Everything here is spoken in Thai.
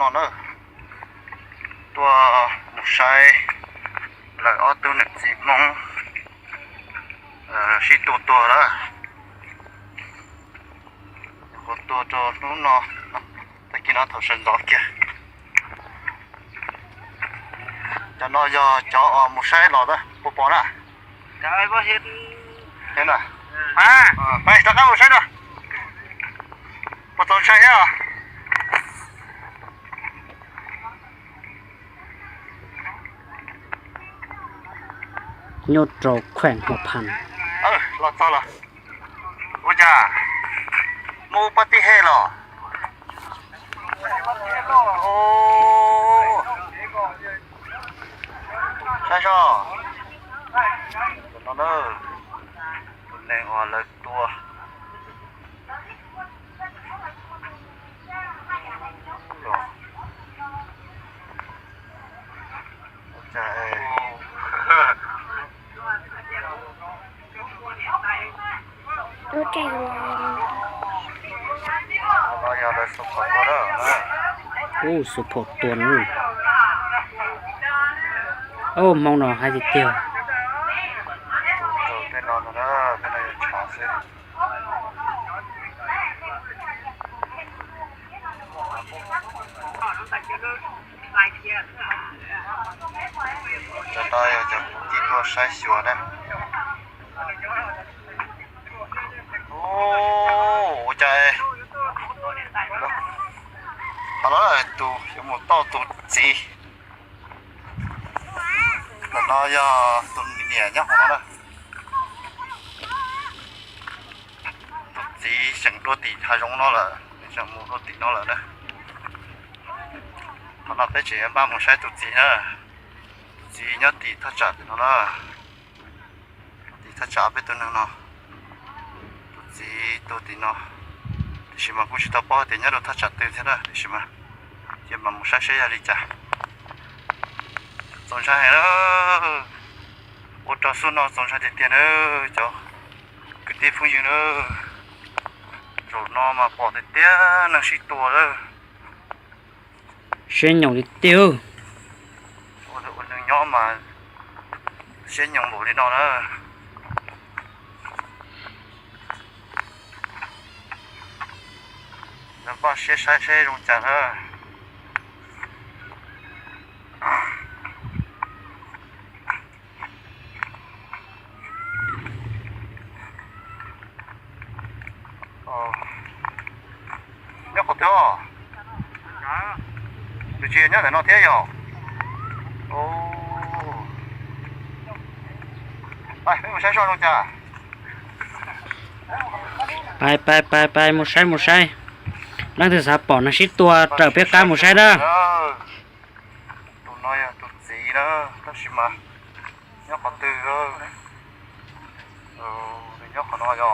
นอนเนอะตัวหมูใช้แล้วเอาตัวหนึ่งจีมงชิตัวแล้วคนตัวจอนู้นเนาะแต่กินเอาถอดเส้นดอกเกี่ยจะนอนจะหมูใช้หรอเด้อปอน่ะจะไอ้บ่เห็นน่ะมาไปตะก้าหมูใช้เนาะปอต้นใช้เหรอโยดโจแขวงหัวพันรอดต่อละโอ้จ้ามูปฏิเหตุหรอโอ้ใช่ช่อตัวนั้นตัวแรงอ่อนเลยตัวจ้าตัวเก่งเราอยากได้สุขภาพก็ได้โอ้สุภาพตัวนู้นโอ้มองหน่อให้เตียวเป็นนอนนะเป็นอะไรชาสิจะได้จะกินตัวใช้ชัวร์นะโอ้ใจ好了都有冇到都子那要都年呀好了都子成多地太容易了成冇多地了呢好了别只把冇晒都子呢子要地他扎的了地他扎别多呢都子多地呢是嘛，估计到包点伢都他查对的了，是嘛？也嘛没啥事呀，你家。总上来了，我找孙老总上的店了，就个地方有了，做那嘛包的店那是多了。先用的丢。我能要嘛，先用无的那了。那把些晒用讲了，哦，要好钓，就今年在那天要，哦，哎，没有晒上中间。ไปหมูใช้นั่งถือสาปอนนะชิดตัวเติบเปียกกาหมูใช้เด้อตัวน้อยตัวสีนะก็ชิมาเนี่ยขอตื้อเออเดี๋ยวขอน้อยอ่ะ